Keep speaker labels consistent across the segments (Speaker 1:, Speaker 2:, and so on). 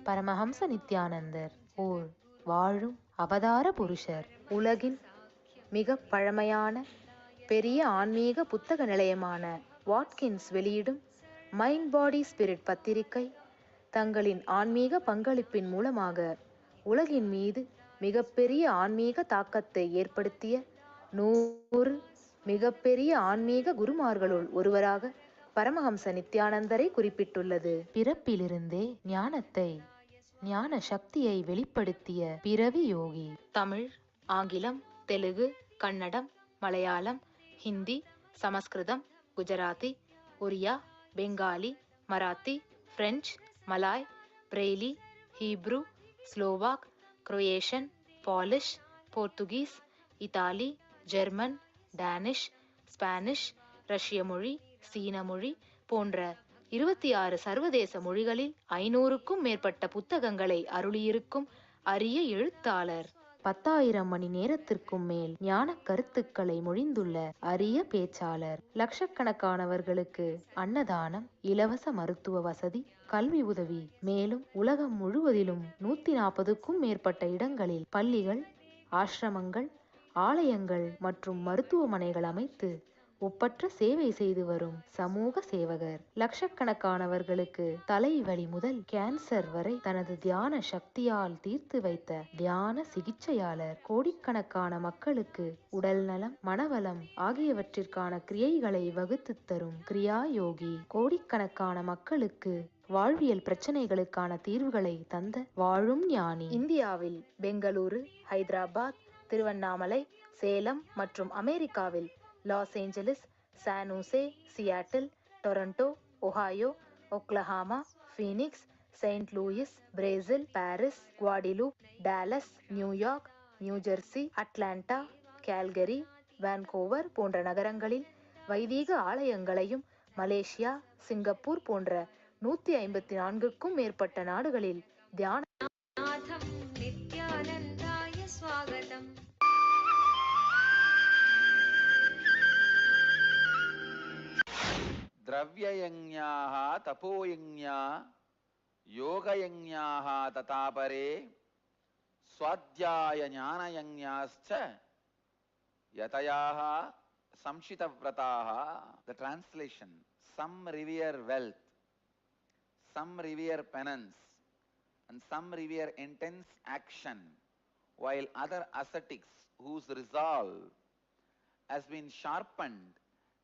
Speaker 1: பரமஹம்ச நித்யானந்தர் ஓர் வாழும் அவதார புருஷர். உலகின் மிக பழமையான பெரிய ஆன்மீக புத்தக நிலையமான வாட்கின்ஸ் வெளியிடும் மைண்ட் பாடி ஸ்பிரிட் பத்திரிகை தங்களின் ஆன்மீக பங்களிப்பின் மூலமாக உலகின் மீது மிகப்பெரிய ஆன்மீக தாக்கத்தை ஏற்படுத்திய 100 மிகப்பெரிய ஆன்மீக குருமார்களுள் ஒருவராக பரமஹம்ச நித்யானந்தரை குறிப்பிட்டுள்ளது. பிறப்பிலிருந்தே ஞானத்தை, ஞான சக்தியை வெளிப்படுத்திய பிறவி யோகி. தமிழ், ஆங்கிலம், Telugu, Kannada, Malayalam, Hindi, Sanskrit, Gujarati, Oriya, Bengali, Marathi, French, Malay, Braille, Hebrew, Slovak, Croatian, Polish, Portuguese, Italy, German, Danish, Spanish, ரஷ்ய மொழி, சீன மொழி போன்ற 26 சர்வதேச மொழிகளில் 500க்கும் மேற்பட்ட புத்தகங்களை அருளியிருக்கும் அரிய எழுத்தாளர். 10,000 மணி நேரத்திற்கும் மேல் ஞான கருத்துக்களை மொழிந்துள்ள அரிய பேச்சாளர். லட்சக்கணக்கானவர்களுக்கு அன்னதானம், இலவச மருத்துவ வசதி, கல்வி உதவி, மேலும் உலகம் முழுவதிலும் 140க்கும் மேற்பட்ட இடங்களில் பள்ளிகள், ஆசிரமங்கள், ஆலயங்கள் மற்றும் மருத்துவமனைகள் அமைத்து ஒப்பற்ற சேவை செய்து வரும் சமூக சேவகர். லட்சக்கணக்கானவர்களுக்கு தலைவலி முதல் கேன்சர் வரை தனது தியான சக்தியால் தீர்த்து வைத்த தியான சிகிச்சையாளர். கோடிக்கணக்கான மக்களுக்கு உடல் நலம், மனவளம் ஆகியவற்றிற்கான கிரியைகளை வகுத்து தரும் கிரியா யோகி. கோடிக்கணக்கான மக்களுக்கு வாழ்வியல் பிரச்சனைகளுக்கான தீர்வுகளை தந்த வாழும் ஞானி. இந்தியாவில் பெங்களூரு, ஹைதராபாத், திருவண்ணாமலை, சேலம் மற்றும் அமெரிக்காவில் Los Angeles, San Jose, Seattle, Toronto, Ohio, Oklahoma, Phoenix, Saint Louis, Brazil, Paris, Guadeloupe, Dallas, New York, New Jersey, Atlanta, Calgary, Vancouver போன்ற நகரங்களில் வைதீக ஆலயங்களையும், மலேசியா, சிங்கப்பூர் போன்ற 154க்கும் மேற்பட்ட நாடுகளில் தியான
Speaker 2: द्रव्ययज्ञाः तपोयज्ञा योगयज्ञाः तथापरे स्वाध्याय ज्ञानयज्ञाश्च यतयाः संशितव्रताः. The translation: some revere wealth, some revere penance, and some revere intense action, while other ascetics whose resolve has been sharpened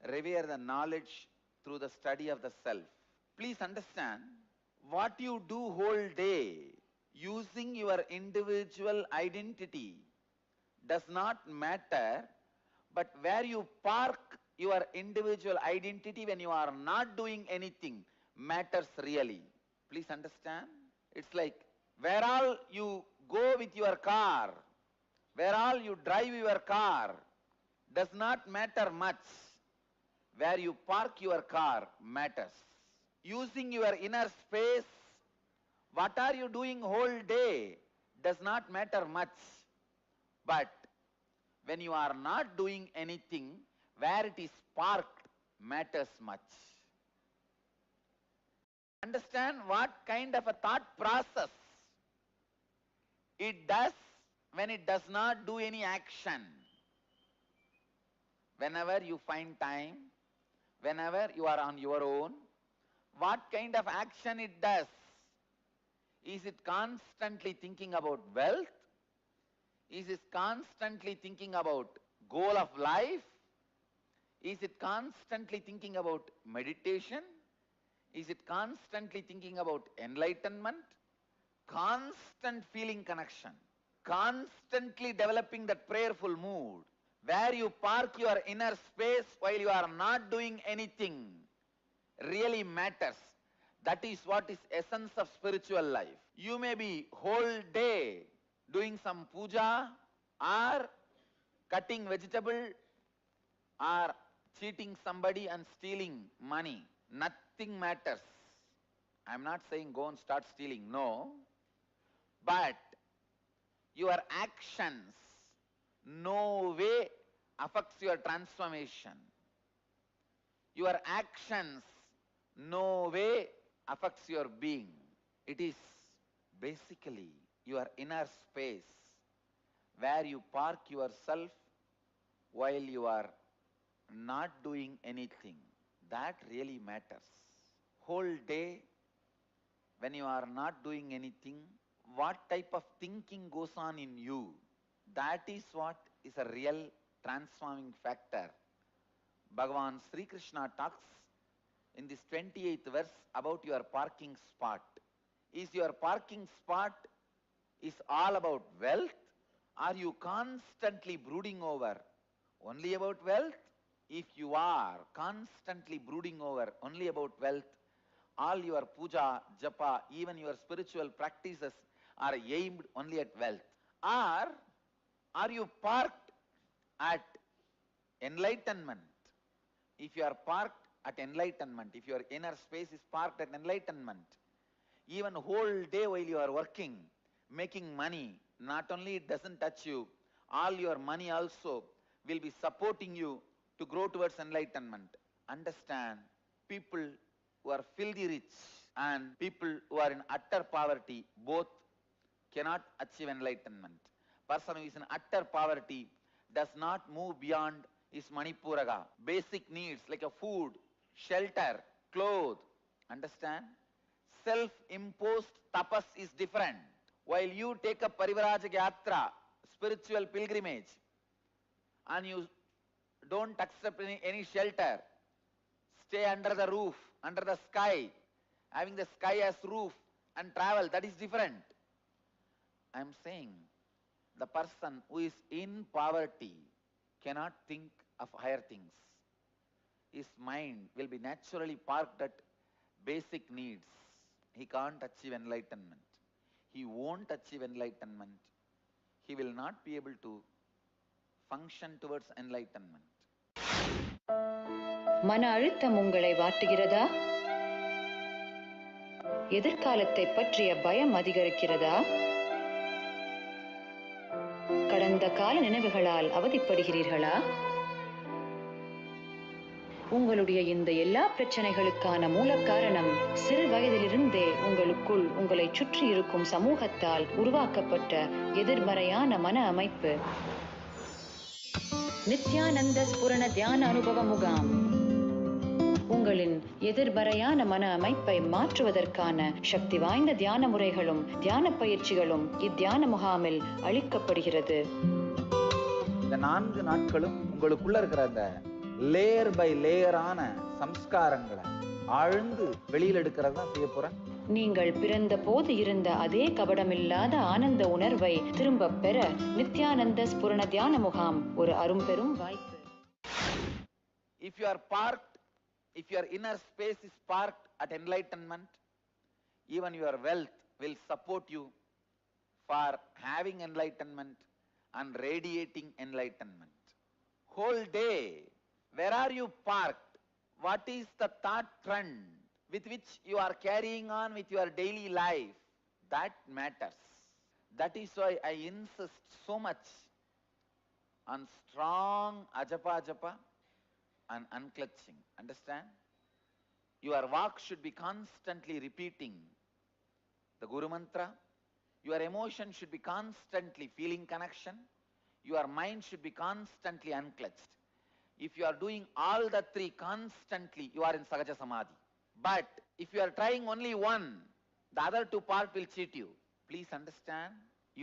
Speaker 2: revere the knowledge through the study of the self. Please understand, what you do whole day using your individual identity does not matter, but where you park your individual identity when you are not doing anything matters really. Please understand, it's like where all you go with your car, where all you drive your car does not matter much. Where you park your car matters. Using your inner space, what are you doing whole day does not matter much. But when you are not doing anything, where it is parked matters much. Understand what kind of a thought process it does when it does not do any action. Whenever you find time, whenever you are on your own, what kind of action it does? Is it constantly thinking about wealth? Is it constantly thinking about goal of life? Is it constantly thinking about meditation? Is it constantly thinking about enlightenment? Constant feeling connection, constantly developing that prayerful mood. Where you park your inner space while you are not doing anything really matters. That is what is essence of spiritual life. You may be whole day doing some puja or cutting vegetable or cheating somebody and stealing money. Nothing matters. I am not saying go and start stealing, no. But your actions no way affects your transformation. Your actions no way affects your being. It is basically your inner space where you park yourself while you are not doing anything. That really matters. Whole day when you are not doing anything, what type of thinking goes on in you? That is what is a real transforming factor. Bhagavan Sri Krishna talks in this 28th verse about your parking spot. Is your parking spot is all about wealth? Are you constantly brooding over only about wealth? If you are constantly brooding over only about wealth, all your puja, japa, even your spiritual practices are aimed only at wealth. Or are you parked at enlightenment? If you are parked at enlightenment, if your inner space is parked at enlightenment, even whole day while you are working, making money, not only it doesn't touch you, all your money also will be supporting you to grow towards enlightenment. Understand, people who are filthy rich and people who are in utter poverty, both cannot achieve enlightenment. Person who is in utter poverty does not move beyond his manipuraga, basic needs like a food, shelter, clothes. Understand? Self-imposed tapas is different. While you take a Parivarajak Yatra, spiritual pilgrimage, and you don't accept any shelter, stay under the roof, under the sky, having the sky as roof and travel, that is different. I am saying the person who is in poverty cannot think of higher things. His mind will be naturally parked at basic needs. He can't achieve enlightenment. He won't achieve enlightenment. He will not be able to function towards enlightenment.
Speaker 3: மன அழுத்தம் உங்களை வாட்டுகிறதா? எதிர்காலத்தை பற்றிய பயம் அதிகரிக்கிறதா? கடந்த கால நினைவுகளால் அவதிப்படுகிறீர்களா? உங்களுடைய இந்த எல்லா பிரச்சனைகளுக்கான மூல காரணம் சிறு வயதிலிருந்தே உங்களுக்குள் உங்களை சுற்றி இருக்கும் சமூகத்தால் உருவாக்கப்பட்ட எதிர்மறையான மன அமைப்பு. நித்யானந்த ஸ்புரண தியான அனுபவ முகாம் உங்களின் எதிர்மறையான மன அமைப்பை மாற்றுவதற்கான சக்தி வாய்ந்த தியான முறைகளும் தியான பயிற்சிகளும் இத்தியான முகாமில் அளிக்கப்படுகிறது.
Speaker 2: இந்த 4 நாட்களும் உங்களுக்குள்ள இருக்கிற அந்த லேயர் பை லேயரான சம்ஸ்காரங்களை ஆழ்ந்து வெளியில் எடுக்கிறது தான் செய்ய போறேன்.
Speaker 3: நீங்கள் பிறந்த போது இருந்த அதே கபடமில்லாத ஆனந்த உணர்வை திரும்ப பெற நித்யானந்த ஸ்புரண தியான முகாம் ஒரு அரும்பெரும் வாய்ப்பு.
Speaker 2: If your inner space is parked at enlightenment, even your wealth will support you for having enlightenment and radiating enlightenment. Whole day, where are you parked? What is the thought trend with which you are carrying on with your daily life? That matters. That is why I insist so much on strong ajapa japa and unclutching. Understand? Your walk should be constantly repeating the Guru Mantra. Your emotion should be constantly feeling connection. Your mind should be constantly unclutched. If you are doing all the 3 constantly, you are in Sahaja Samadhi. But if you are trying only one, the other 2 parts will cheat you. Please understand,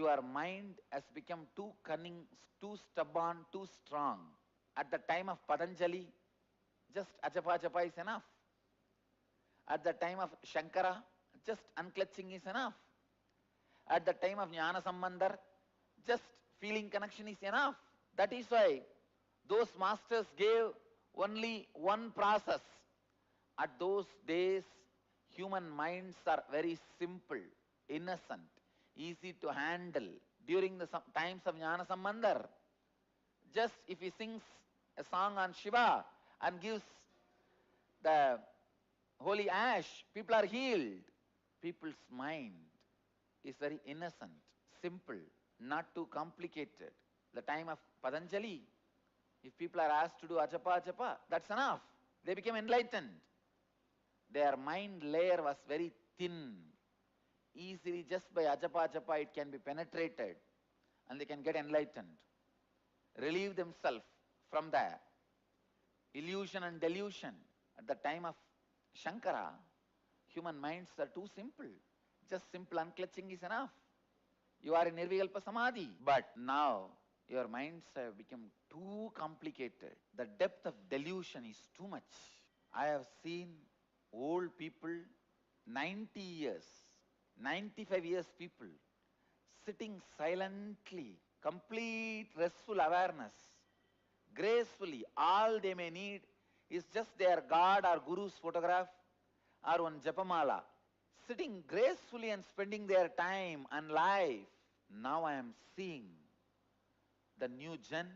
Speaker 2: your mind has become too cunning, too stubborn, too strong. At the time of Patanjali, just ajapa japa is enough. At the time of Shankara, just unclutching is enough. At the time of Jnana Sambandar, just feeling connection is enough. That is why those masters gave only one process. At those days, human minds are very simple, innocent, easy to handle. During the times of Jnana Sambandar, just if he sings a song on Shiva and gives the holy ash, people are healed. People's mind is very innocent, simple, not too complicated. The time of Patanjali, if people are asked to do ajapa ajapa, that's enough. They became enlightened. Their mind layer was very thin. easily just by ajapa japa it can be penetrated and they can get enlightened, relieve themselves from the illusion and delusion. At the time of Shankara, human minds are too simple. Just simple unclutching is enough. You are in Nirvikalpa Samadhi. But now your minds have become too complicated. The depth of delusion is too much. I have seen old people, 90 years, 95 years people, sitting silently, complete restful awareness, gracefully. All they may need is just their God or Guru's photograph or one japamala, sitting gracefully and spending their time and life. Now I am seeing the new gen,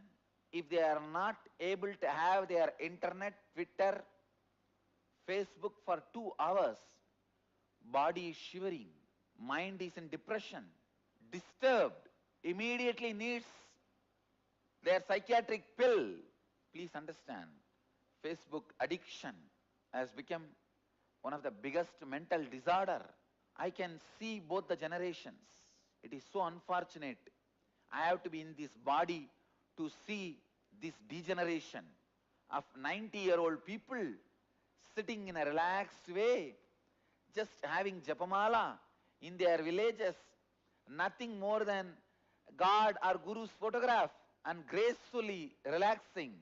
Speaker 2: if they are not able to have their internet, Twitter, Facebook for 2 hours, body is shivering, mind is in depression, disturbed, immediately needs their psychiatric pill. Please understand, Facebook addiction has become one of the biggest mental disorder. I can see both the generations. It is so unfortunate. I have to be in this body to see this degeneration of 90-year-old people sitting in a relaxed way, just having japamala in their villages, nothing more than God or Guru's photograph, and gracefully relaxing.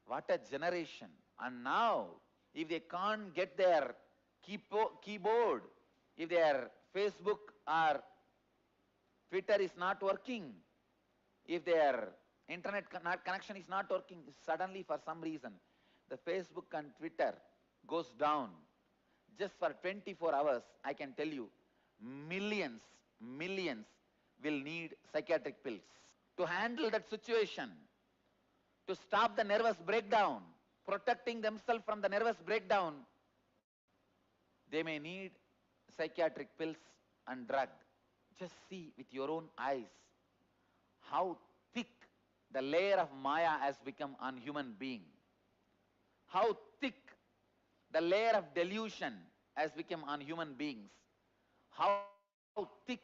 Speaker 2: What a generation. And now, if they can't get their keyboard, if their Facebook or Twitter is not working, if their internet connection is not working, suddenly for some reason, the Facebook and Twitter goes down. Just for 24 hours, I can tell you, millions will need psychiatric pills. To handle that situation, to stop the nervous breakdown, protecting themselves from the nervous breakdown, they may need psychiatric pills and drug. Just see with your own eyes how thick the layer of Maya has become on human being. How thick the layer of delusion has become on human beings. How thick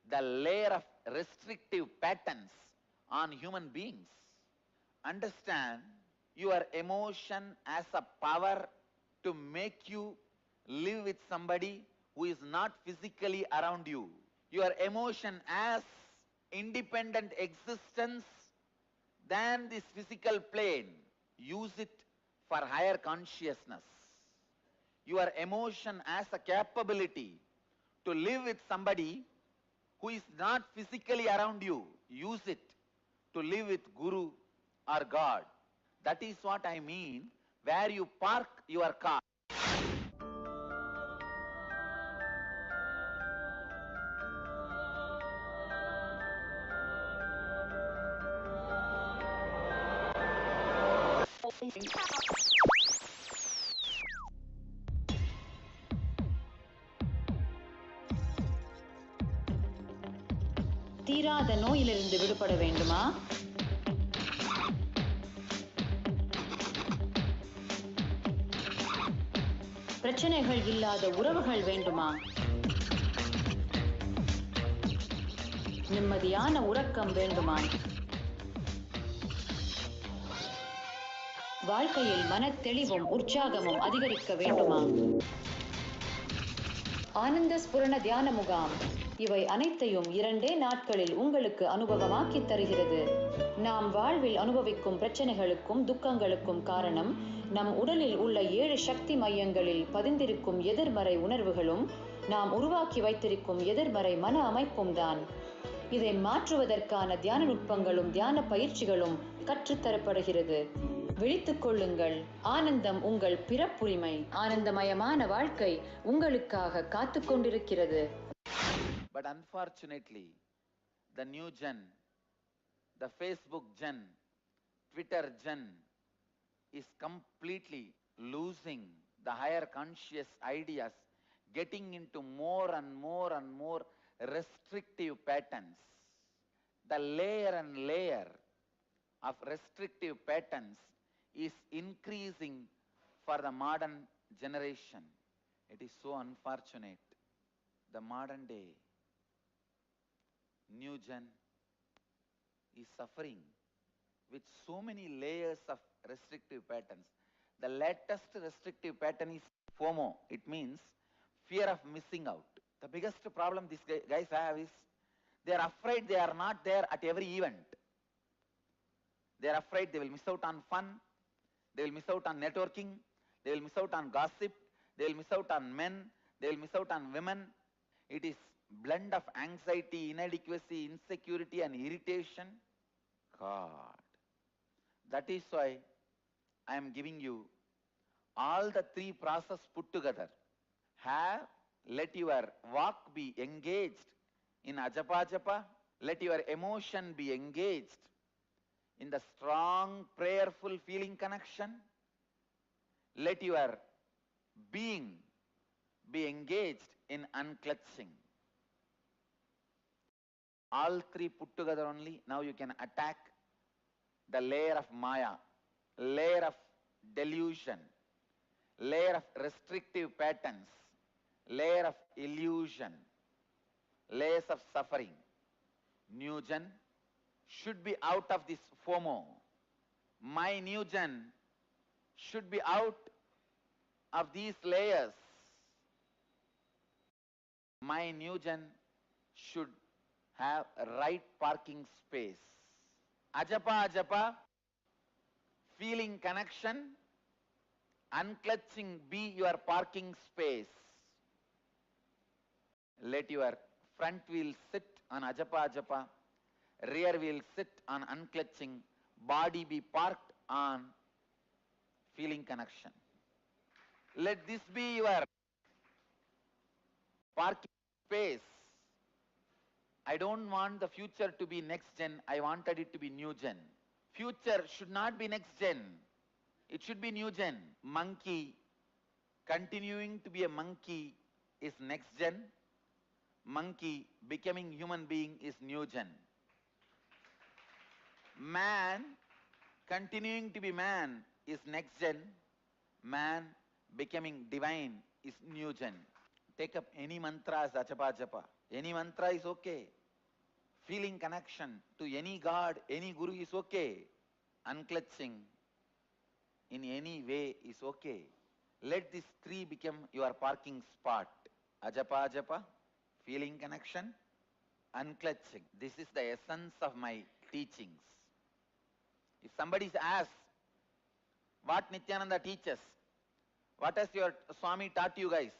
Speaker 2: the layer of restrictive patterns on human beings. Understand your emotion as a power to make you live with somebody who is not physically around you. Your emotion as independent existence than this physical plane. Use it for higher consciousness. Your emotion as a capability to live with somebody who is not physically around you. Use it to live with Guru or God. That is what I mean where you park your car.
Speaker 3: தீராத நோயிலிருந்து விடுபட வேண்டுமா? பிரச்சனைகள் இல்லாத உறவுகள் வேண்டுமா? நிம்மதியான உறக்கம் வேண்டுமா? வாழ்க்கையில் மனத்தெளிவும் உற்சாகமும் அதிகரிக்க வேண்டுமா? ஆனந்த ஸ்புரண தியான முகாம் இவை அனைத்தையும் 2 நாட்களில் உங்களுக்கு அனுபவமாக்கி தருகிறது. நாம் வாழ்வில் அனுபவிக்கும் பிரச்சனைகளுக்கும் துக்கங்களுக்கும் காரணம் நம் உடலில் உள்ள 7 சக்தி மையங்களில் பதிந்திருக்கும் எதிர்மறை உணர்வுகளும் நாம் உருவாக்கி வைத்திருக்கும் எதிர்மறை மன அமைப்பும் தான். இதை மாற்றுவதற்கான தியான நுட்பங்களும் தியான பயிற்சிகளும் கற்றுத்தரப்படுகிறது. விழித்துக் கொள்ளுங்கள். ஆனந்தம் உங்கள் பிறப்புரிமை. ஆனந்தமயமான வாழ்க்கை உங்களுக்காக காத்து கொண்டிருக்கிறது.
Speaker 2: But unfortunately, the new gen, the Facebook gen, Twitter gen is completely losing the higher conscious ideas, getting into more and more restrictive patterns. The layer and layer of restrictive patterns is increasing for the modern generation. It is so unfortunate. the modern day new gen is suffering with so many layers of restrictive patterns. The latest restrictive pattern is FOMO. It means fear of missing out. The biggest problem these guys have is they are afraid they are not there at every event. They are afraid they will miss out on fun, they will miss out on networking, they will miss out on gossip, they will miss out on men, they will miss out on women. It is blend of anxiety, inadequacy, insecurity and irritation. God. That is why I am giving you all the three processes put together. Let your walk be engaged in ajapa japa. Let your emotion be engaged in the strong, prayerful feeling connection. Let your being be engaged in unclutching. All three put together only, now you can attack the layer of Maya, layer of delusion, layer of restrictive patterns, layer of illusion, layers of suffering. New gen should be out of this FOMO. My new gen should be out of these layers. My new gen should have a right parking space. Ajapa ajapa, feeling connection, unclutching be your parking space. Let your front wheel sit on ajapa ajapa, rear wheel sit on unclutching, body be parked on feeling connection. Let this be your parking space. I don't want the future to be next gen, I wanted it to be new gen. Future should not be next gen, it should be new gen. Monkey, continuing to be a monkey is next gen. Monkey becoming human being is new gen. Man, continuing to be man is next gen. Man becoming divine is new gen. Take up any mantra as ajapa japa. Any mantra is okay. Feeling connection to any God, any Guru is okay. Unclutching in any way is okay. Let these three become your parking spot. Ajapa ajapa, feeling connection, unclutching. This is the essence of my teachings. If somebody asks what Nithyananda teaches, what has your Swami taught you guys,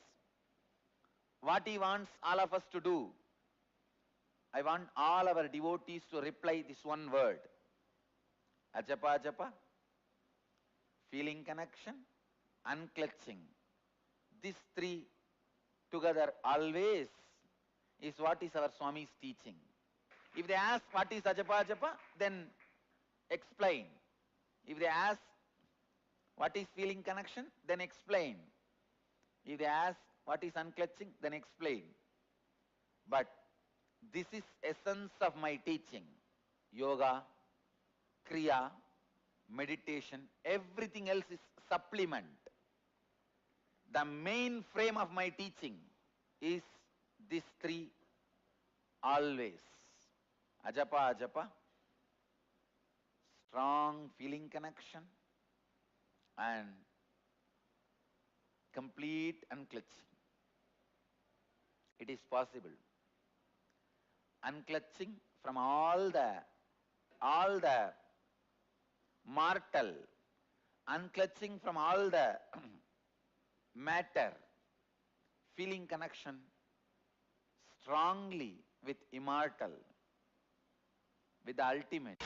Speaker 2: what he wants all of us to do, I want all our devotees to reply this one word. Ajapa ajapa, feeling connection, unclutching. These three together always is what is our Swami's teaching. If they ask what is ajapa ajapa, then explain. If they ask what is feeling connection, then explain. If they ask what is unclutching, then explain. But this is essence of my teaching. Yoga, Kriya, meditation, everything else is supplement. The main frame of my teaching is these three always. Ajapa ajapa, strong feeling connection and complete unclutching. It is possible. Unclutching from all the mortal, unclutching from all the matter, feeling connection strongly with immortal, with the ultimate.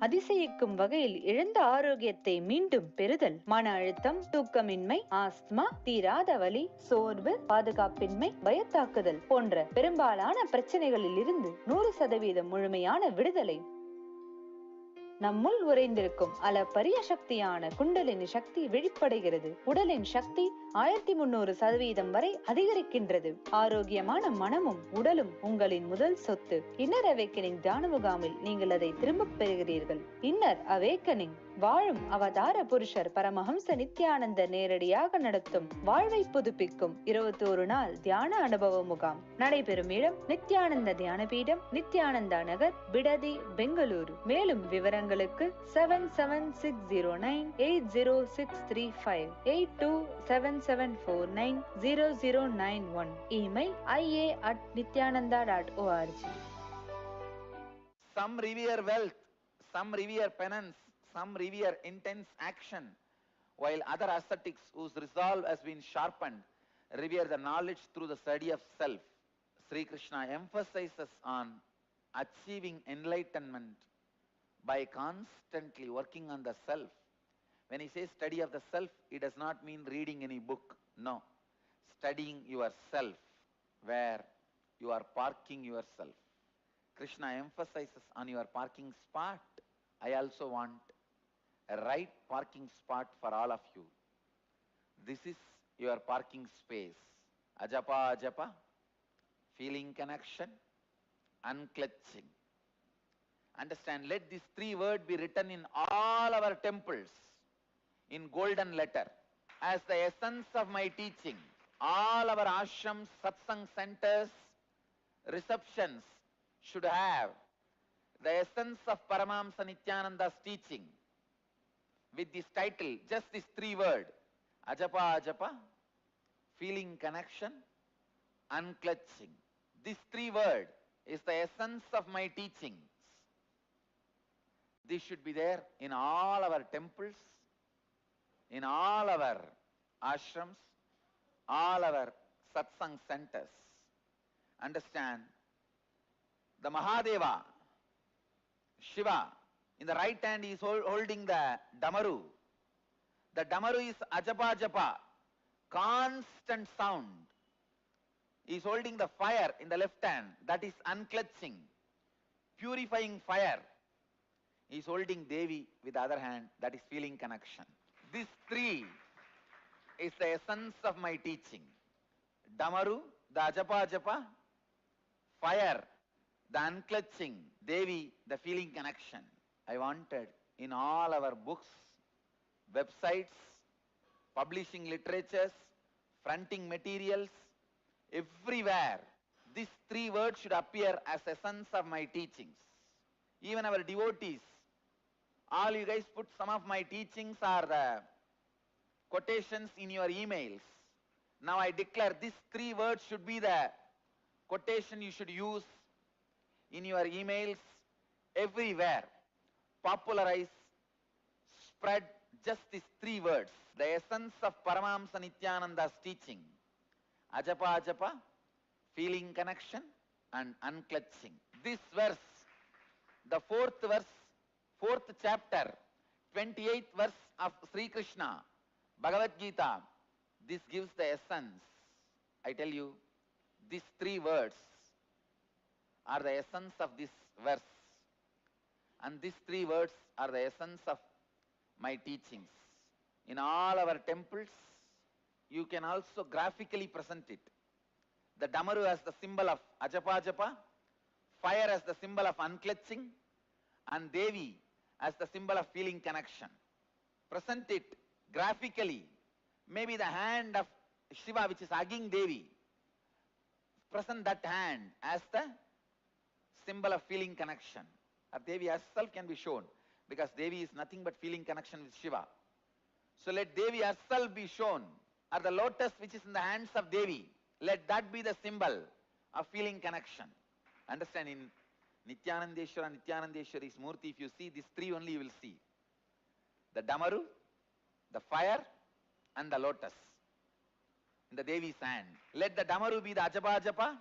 Speaker 3: அதிசயிக்கும் வகையில் இழந்த ஆரோக்கியத்தை மீண்டும் பெறுதல், மன அழுத்தம், தூக்கமின்மை, asthma, தீராத வலி, சோர்வு, பாதுகாப்பின்மை, பயத்தாக்குதல் போன்ற பெரும்பாலான பிரச்சனைகளில் இருந்து 100% முழுமையான விடுதலை. நம்முள் உறைந்திருக்கும் அளப்பரிய சக்தியான குண்டலினி சக்தி வெளிப்படைகிறது. உடலின் சக்தி 1300% வரை அதிகரிக்கின்றது. ஆரோக்கியமான மனமும் உடலும் உங்களின் முதல் சொத்து. இன்னர் அவேக்கனிங் தியான முகாமில் நீங்கள் அதை திரும்பப் பெறுகிறீர்கள். இன்னர் அவேக்கனிங்
Speaker 1: வாழும் அவதார புருஷர் பரமஹம்ச நித்யானந்தர் நேரடியாக நடத்தும் வாழ்வை புதுப்பிக்கும் 21 நாள் தியான அனுபவ முகாம் நடைபெறும் இடம் நித்யானந்த தியான பீடம், நித்யானந்தா நகர், பிடதி, பெங்களூரு. மேலும் விவரங்களுக்கு 7760980635 8277490091. Email ia@nithyananda.org.
Speaker 2: Some revere wealth, some revere penance, some revere intense action, while other ascetics whose resolve has been sharpened revere the knowledge through the study of self. Sri Krishna emphasizes on achieving enlightenment by constantly working on the self. When he says study of the self, it does not mean reading any book. No. Studying yourself, where you are parking yourself. Krishna emphasizes on your parking spot. I also want a right parking spot for all of you. This is your parking space. Ajapa ajapa, feeling connection, unclutching. Understand, let these 3 words be written in all our temples in golden letter as the essence of my teaching. All our ashrams, satsang centers, receptions should have the essence of Paramahamsa Nithyananda's teaching with this title, just this 3 words, ajapa ajapa, feeling connection, unclutching. This 3 words is the essence of my teachings. This should be there in all our temples, in all our ashrams, all our satsang centers. Understand, the Mahadeva, Shiva, in the right hand he is holding the Damaru. The Damaru is ajapa japa, constant sound. He is holding the fire in the left hand, that is unclutching, purifying fire. He is holding Devi with the other hand, that is feeling connection. These 3 is the essence of my teaching. Damaru, the ajapa japa, fire, the unclutching, Devi, the feeling connection. I wanted in all our books, websites, publishing literatures, fronting materials, everywhere, these 3 words should appear as essence of my teachings. Even our devotees, all you guys put some of my teachings are the quotations in your emails. Now I declare these 3 words should be the quotation you should use in your emails, everywhere. Popularize, spread just these 3 words, the essence of Paramahamsa Nithyananda's teaching. Ajapa ajapa, feeling connection and unclutching. This verse, the 4th verse, 4th chapter, 28th verse of Sri Krishna, Bhagavad Gita, this gives the essence. I tell you, these 3 words are the essence of this verse. And these 3 words are the essence of my teachings. In all our temples, you can also graphically present it. The Damaru as the symbol of ajapa japa, fire as the symbol of unclutching, and Devi as the symbol of feeling connection. Present it graphically. Maybe the hand of Shiva, which is hugging Devi, present that hand as the symbol of feeling connection. Or Devi herself can be shown, because Devi is nothing but feeling connection with Shiva. So let Devi herself be shown, or the lotus which is in the hands of Devi, let that be the symbol of feeling connection. Understand, in Nithyanandeshwara, Nithyanandeshwari's Murti, if you see these 3 only, you will see the Damaru, the fire, and the lotus in the Devi's hand. Let the Damaru be the ajapa japa,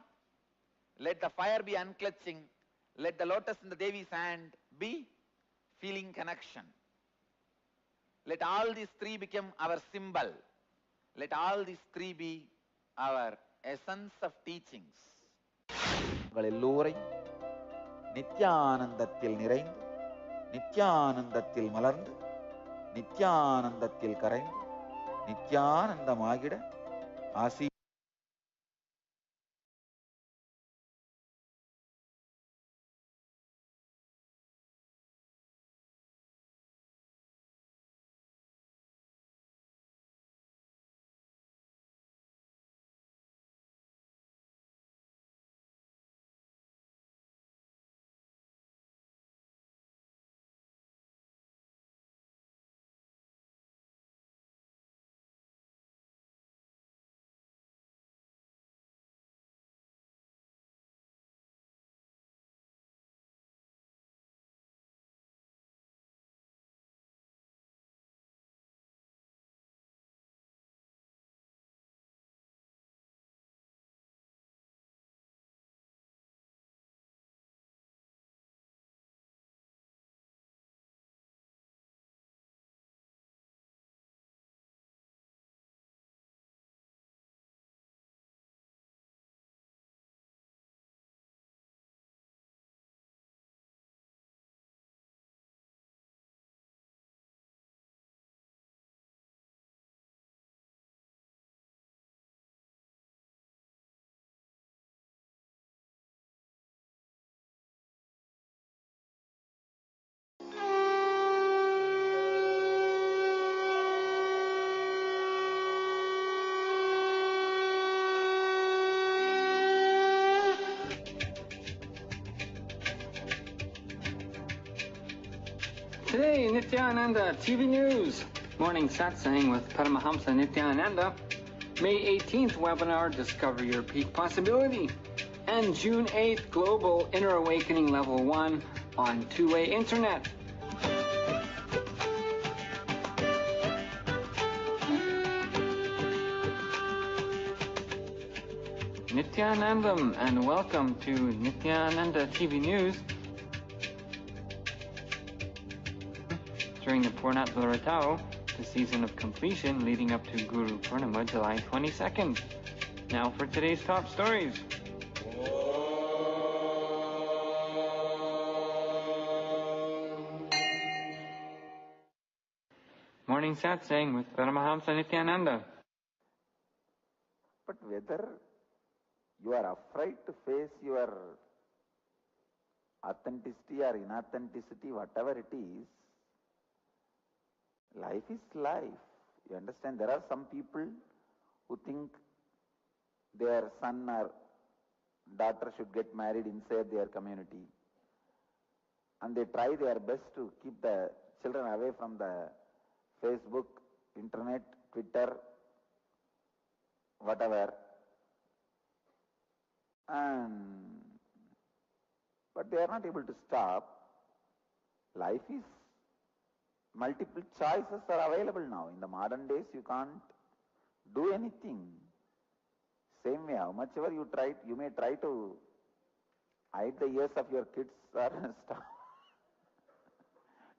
Speaker 2: let the fire be unclutching, let the lotus in the Devi's hand be feeling connection. Let all these 3 become our symbol. Let all these 3 be our essence of teachings. உங்கள் எல்லோரையும் நித்யானந்தத்தில் நிறைந்து, நித்யானந்தத்தில் மலர்ந்து, நித்யானந்தத்தில் கரைந்து, நித்யானந்தமாகிட ஆசி
Speaker 4: Today, Nithyananda TV News. Morning Satsang with Paramahamsa Nithyananda. May 18th webinar, Discover Your Peak Possibility. And June 8th, Global Inner Awakening Level 1 on two-way internet. Nithyanandam, and welcome to Nithyananda TV News. During the Purnat Loratao, the season of completion leading up to Guru Purnima, July 22nd. Now for today's top stories. Morning Satsang with Paramahamsa Nithyananda.
Speaker 2: But whether you are afraid to face your authenticity or inauthenticity, whatever it is, life is life. You understand? There are some people who think their son or daughter should get married inside their community. And they try their best to keep the children away from the Facebook, internet, Twitter, whatever. But they are not able to stop. Life is multiple choices are available now. In the modern days, you can't do anything. Same way, how much ever you try, you may try to hide the ears of your kids or stuff.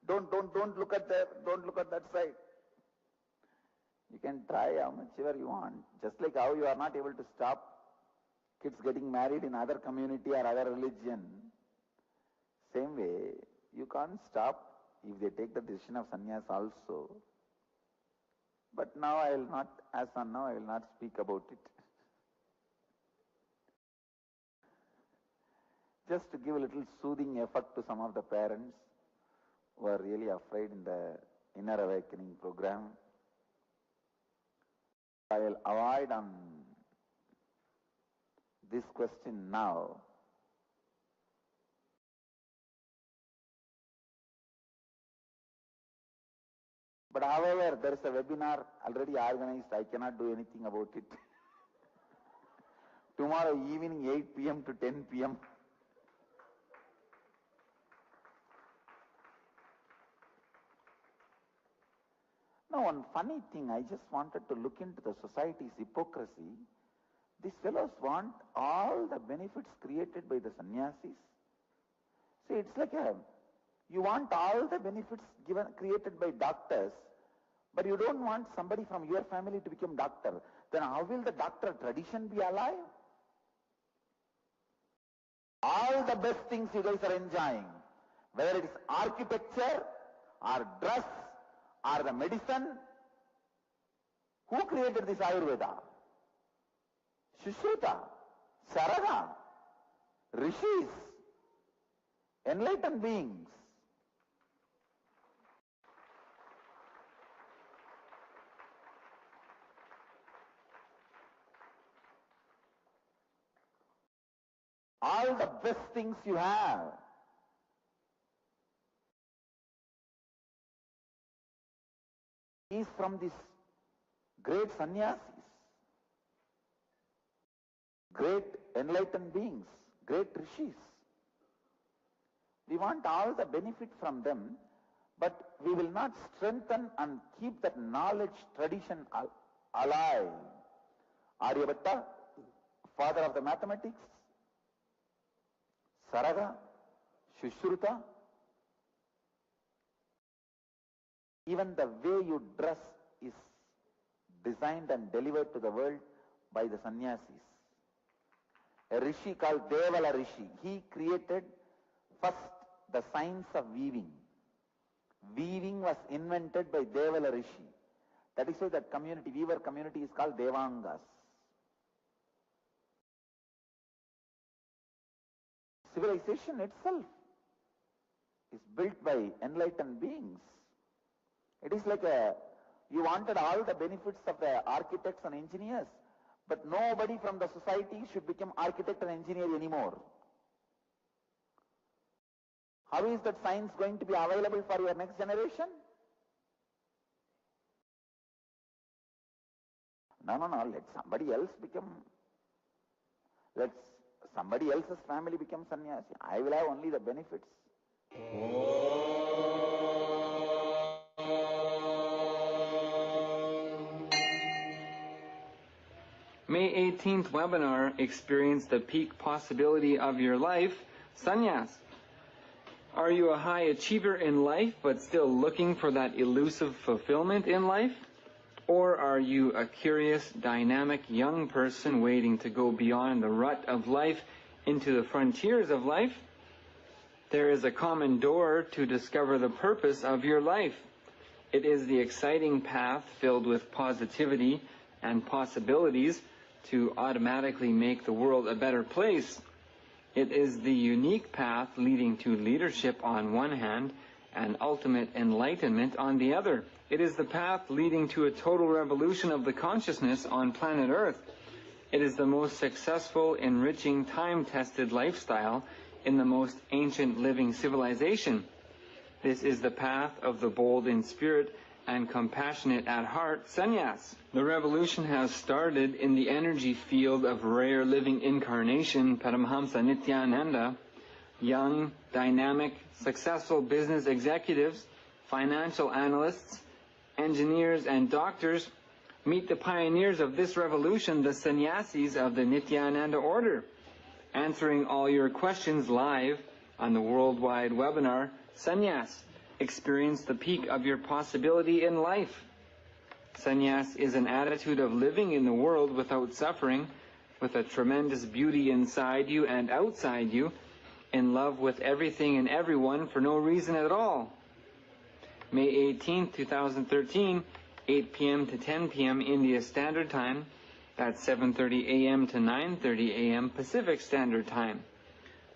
Speaker 2: Don't look at that side. You can try how much ever you want. Just like how you are not able to stop kids getting married in other community or other religion. Same way, you can't stop if they take the decision of sannyas also. But now I will not speak about it. Just to give a little soothing effect to some of the parents who are really afraid in the inner awakening program. I will avoid on this question now. But however, there is a webinar already organized. I cannot do anything about it. Tomorrow evening, 8 p.m. to 10 p.m. Now, one funny thing, I just wanted to look into the society's hypocrisy. These fellows want all the benefits created by the sannyasis. See, it's like you want all the benefits created by doctors, but you don't want somebody from your family to become doctor. Then how will the doctor tradition be alive? All the best things you guys are enjoying, whether it is architecture or dress or the medicine, who created this Ayurveda? Sushruta, Sarada, Rishis, enlightened beings. All the best things you have is from these great sannyasis, great enlightened beings, great rishis. We want all the benefit from them, but we will not strengthen and keep that knowledge tradition alive. Aryabhatta, father of the mathematics, Saraga, Sushruta, even the way you dress is designed and delivered to the world by the sannyasis. A rishi called Devala Rishi, he created first the science of weaving. Weaving was invented by Devala Rishi. That is why that community, weaver community, is called Devangas. Civilization itself is built by enlightened beings. It is like you wanted all the benefits of the architects and engineers, but nobody from the society should become architect and engineer anymore. How is that science going to be available for your next generation? No, let somebody else let somebody else's family become sannyasi. I will have only the benefits.
Speaker 4: May 18th webinar, Experience the Peak Possibility of Your Life, Sannyas. Are you a high achiever in life but still looking for that elusive fulfillment in life? Or are you a curious, dynamic young person waiting to go beyond the rut of life into the frontiers of life? There is a common door to discover the purpose of your life. It is the exciting path filled with positivity and possibilities to automatically make the world a better place. It is the unique path leading to leadership on one hand and ultimate enlightenment on the other. It is the path leading to a total revolution of the consciousness on planet Earth. It is the most successful, enriching, time-tested lifestyle in the most ancient living civilization. This is the path of the bold in spirit and compassionate at heart sannyas. The revolution has started in the energy field of rare living incarnation Paramahamsa Nithyananda. Young, dynamic, successful business executives, financial analysts, engineers, and doctors meet the pioneers of this revolution, the sannyasis of the Nithyananda order, answering all your questions live on the worldwide webinar, Sannyas, Experience the Peak of Your Possibility in Life. Sannyas is an attitude of living in the world without suffering, with a tremendous beauty inside you and outside you, in love with everything and everyone for no reason at all. May 18, 2013, 8 p.m. to 10 p.m. India Standard Time. That's 7:30 a.m. to 9:30 a.m. Pacific Standard Time.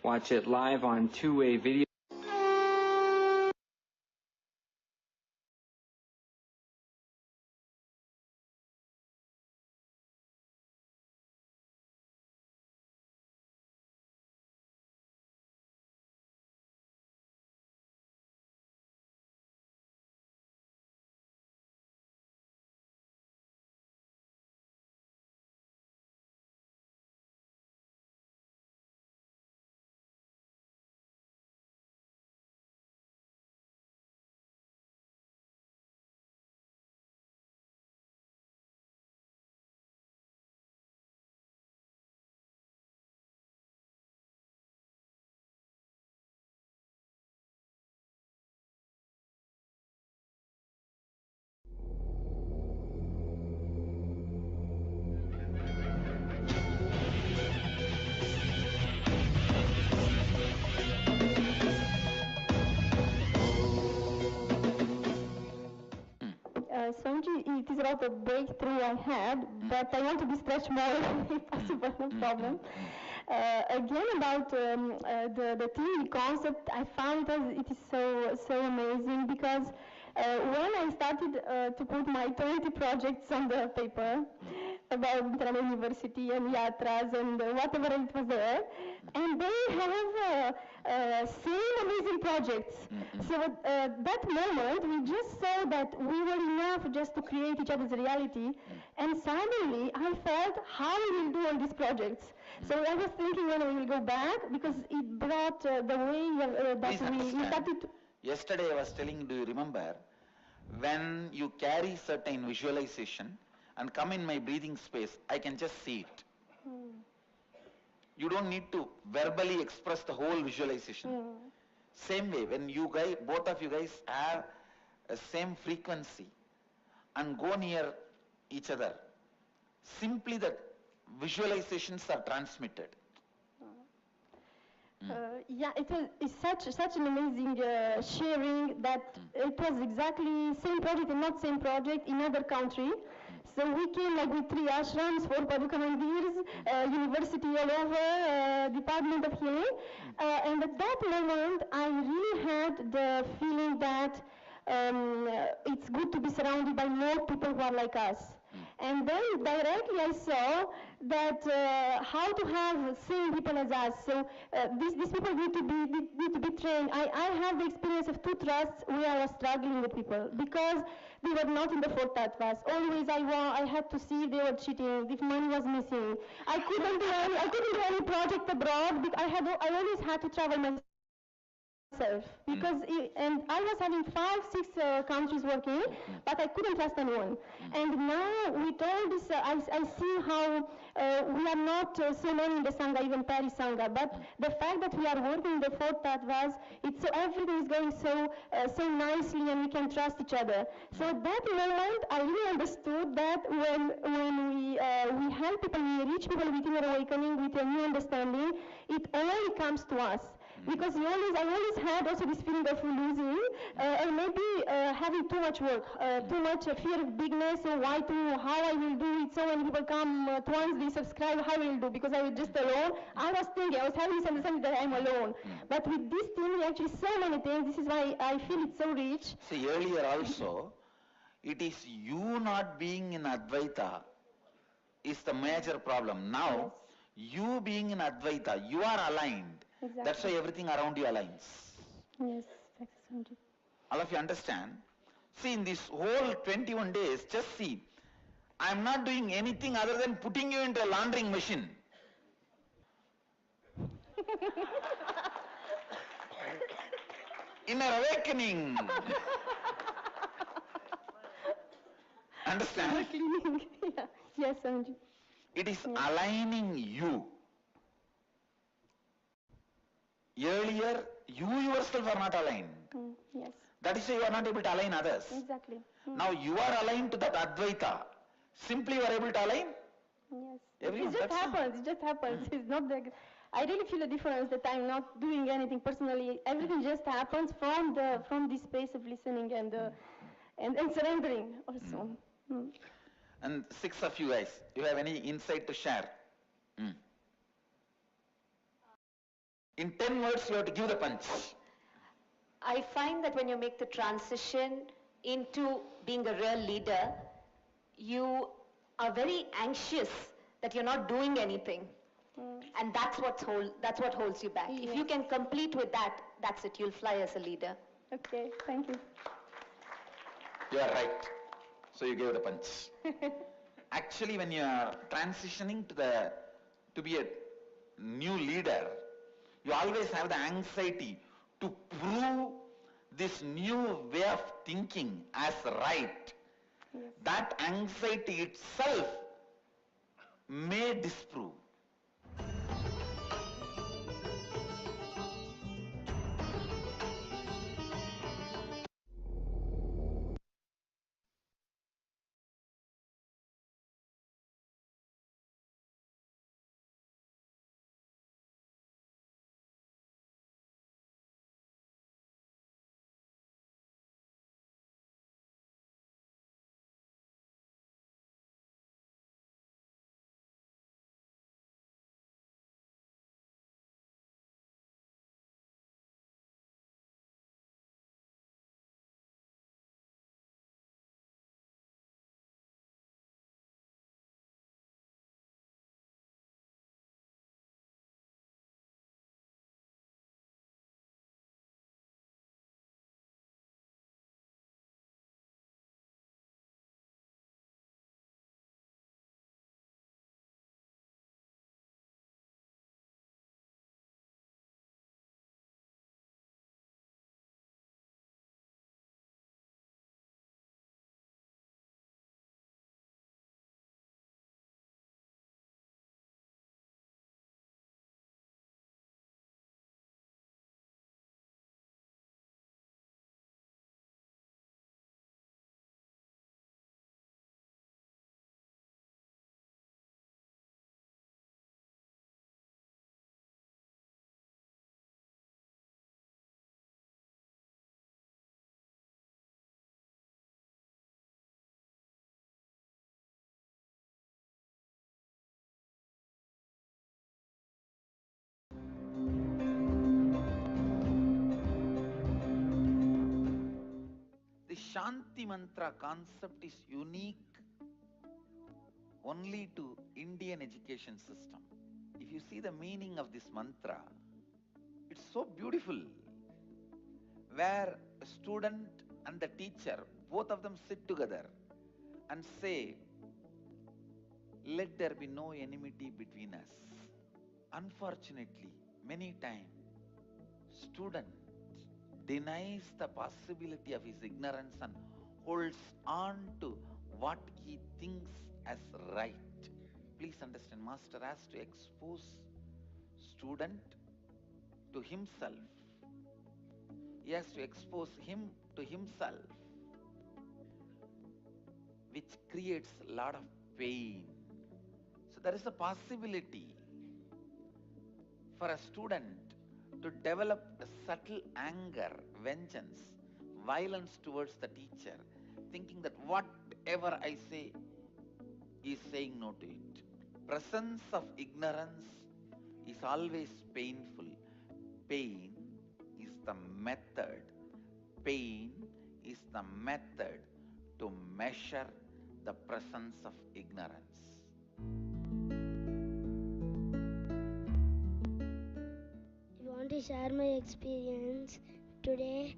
Speaker 4: Watch it live on two-way video.
Speaker 5: Swamiji, it is about a breakthrough I had, but I want to be stretched more if possible, no problem. Again, about the theory concept, I found it is so amazing because when I started to put my 20 projects on the paper about International University and yatras and whatever it was there, and they have same amazing projects. So that moment, we just saw that we were enough just to create each other's reality, and suddenly I felt how we will do all these projects. So I was thinking when we will go back, because it brought the way that we started to...
Speaker 2: Yesterday I was telling, do you remember, when you carry certain visualization and come in my breathing space, I can just see it. You don't need to verbally express the whole visualization. Same way, when you guys, both of you guys have a same frequency and go near each other, simply the visualizations are transmitted.
Speaker 5: Yeah, it's such an amazing sharing that it was exactly same project and not same project in other country. So we came like with 3 ashrams, 4 Paduka Mandirs, university all over, Department of Healing. And at that moment, I really had the feeling that it's good to be surrounded by more people who are like us. And then directly I saw that how to have same people as us. So these people need to be trained. I have the experience of 2 trusts where I was struggling with people because they were not in the 4 tattvas. Always I had to see if they were cheating, if money was missing. I couldn't do any project abroad because I always had to travel myself. Because and I was having 5, 6 countries working, but I couldn't trust anyone. And now with all this, I see how we are not so many in the Sangha, even Paris Sangha, but the fact that we are working the 4 tattvas, so everything is going so nicely and we can trust each other. So at that moment, I really understood that when we help people, we reach people with inner awakening, with a new understanding, it only comes to us. Because I always had also this feeling of losing, and maybe having too much work, too much fear of bigness, or how I will do it, so when people come once, they subscribe, how I will do, because I was just alone. I was having this understanding that I'm alone. But with this team, actually so many things, this is why I feel it's so rich.
Speaker 2: See, earlier also, it is you not being in Advaita is the major problem. Now, you being in Advaita, you are aligned.
Speaker 5: Exactly.
Speaker 2: That's why everything around you aligns.
Speaker 5: Yes, exactly.
Speaker 2: All of you understand? See, in this whole 21 days, just see, I'm not doing anything other than putting you into a laundering machine. Inner awakening. Understand?
Speaker 5: Cleaning. Yeah. Yes, Sanji.
Speaker 2: It is aligning you. Earlier, you yourself are not aligned.
Speaker 5: Yes.
Speaker 2: That is why you are not able to align others.
Speaker 5: Exactly.
Speaker 2: Now you are aligned to that Advaita. Simply you are able to align
Speaker 5: Yes.
Speaker 2: everyone.
Speaker 5: It just happens. It just happens. It's not that. I really feel a difference that I'm not doing anything personally. Everything just happens from this space of listening and surrendering also.
Speaker 2: And 6 of you guys, you have any insight to share? In 10 words, you have to give the punch.
Speaker 6: I find that when you make the transition into being a real leader, you are very anxious that you're not doing anything. And that's what holds you back.
Speaker 5: Yes.
Speaker 6: If you can complete with that, that's it. You'll fly as a leader.
Speaker 5: Okay, thank you.
Speaker 2: You are right. So you gave the punch. Actually, when you are transitioning to be a new leader, you always have the anxiety to prove this new way of thinking as right.
Speaker 5: Yes.
Speaker 2: That anxiety itself may disprove. The Shanti Mantra concept is unique only to Indian education system. If you see the meaning of this mantra, it's so beautiful, where a student and the teacher, both of them sit together and say, let there be no enmity between us. Unfortunately, many times, student denies the possibility of his ignorance and holds on to what he thinks as right. Please understand, master has to expose student to himself. He has to expose him to himself, which creates a lot of pain. So there is a possibility for a student to develop a subtle anger, vengeance, violence towards the teacher, thinking that whatever I say is saying no to it. Presence of ignorance is always painful. Pain is the method. Pain is the method to measure the presence of ignorance.
Speaker 7: I want to share my experience. Today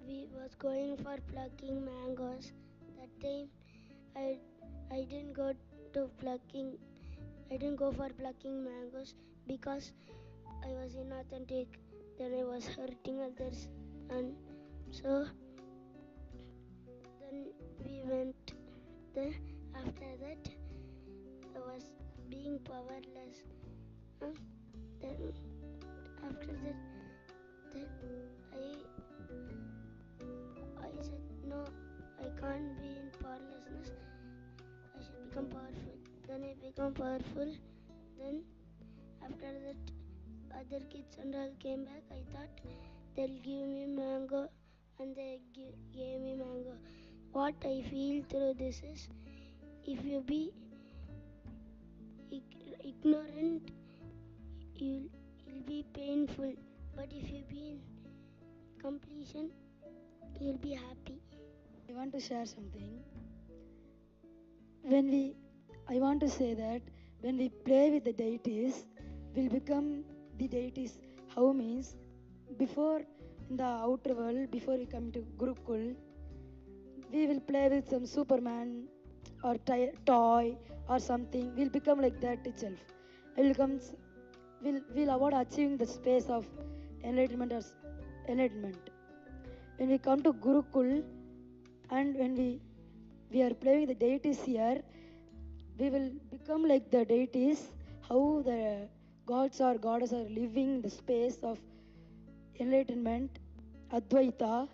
Speaker 7: we was going for plucking mangoes. That time I didn't go to plucking. I didn't go for plucking mangoes because I was inauthentic. Then I was hurting others, and so then we went. Then after that I was being powerless. Then after that, then I said no, I can't be in powerlessness. I should become powerful. Then I become powerful. Then after that, other kids and all came back. I thought they'll give me mango, and they gave me mango. What I feel through this is, if you be ignorant, you'll be painful. But if you be in completion, you'll be happy.
Speaker 8: I want to share something. I want to say that when we play with the deities, we'll become the deities. How means, before in the outer world, before we come to Gurukul, we will play with some Superman or toy or something. We'll become like that itself. We'll avoid achieving the space of enlightenment or enlightenment. When we come to Gurukul, and when we are playing the deities here, we will become like the deities, how the gods or goddesses are living in the space of enlightenment, Advaita.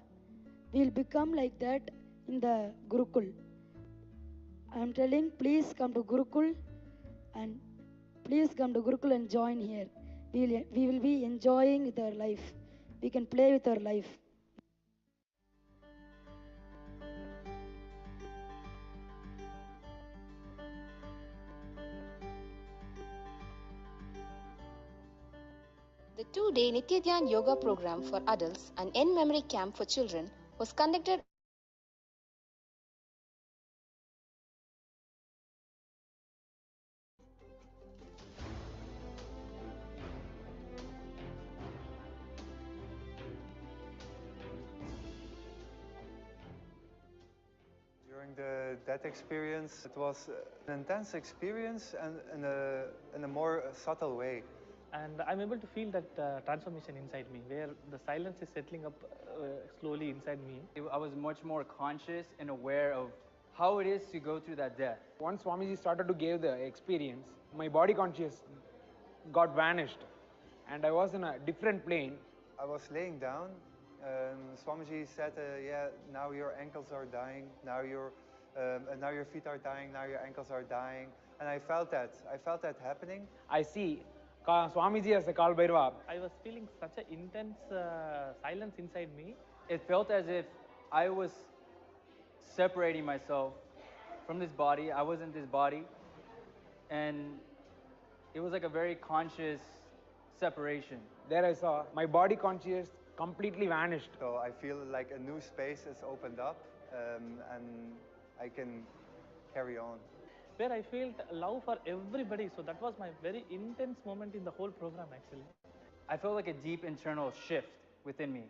Speaker 8: We will become like that in the Gurukul. I am telling, please come to Gurukul, and please come to Gurukul and join here. We will be enjoying with our life. We can play with our life.
Speaker 9: The 2-day Nityadhyan Yoga program for adults and in-memory camp for children was conducted
Speaker 10: During that experience, it was an intense experience and in a more subtle way.
Speaker 11: And I'm able to feel that transformation inside me, where the silence is settling up slowly inside me.
Speaker 12: I was much more conscious and aware of how it is to go through that death.
Speaker 13: Once Swamiji started to give the experience, my body conscious got vanished, and I was in a different plane.
Speaker 10: I was laying down. Swamiji said, "Yeah, now your ankles are dying. Now your feet are dying. Now your ankles are dying." And I felt that. I felt that happening.
Speaker 13: I see Swamiji as a Kal Bhairava.
Speaker 11: I was feeling such an intense silence inside me.
Speaker 12: It felt as if I was separating myself from this body. I wasn't this body. And it was like a very conscious separation.
Speaker 13: There I saw my body conscious completely vanished.
Speaker 10: So I feel like a new space is opened up, and I can carry on.
Speaker 11: Where I felt love for everybody. So that was my very intense moment in the whole program actually.
Speaker 12: I felt like a deep internal shift within me.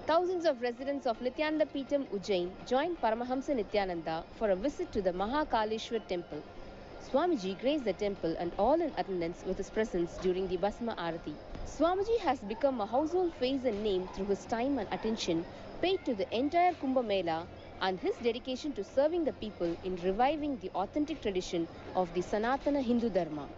Speaker 9: Thousands of residents of Nithyananda Ujjain joined Paramahamsa Nithyananda for a visit to the Mahakaleshwar temple. Swamiji graced the temple and all in attendance with his presence during the Bhasma Arati. Swamiji has become a household face and name through his time and attention paid to the entire Kumbh Mela and his dedication to serving the people in reviving the authentic tradition of the Sanatana Hindu Dharma.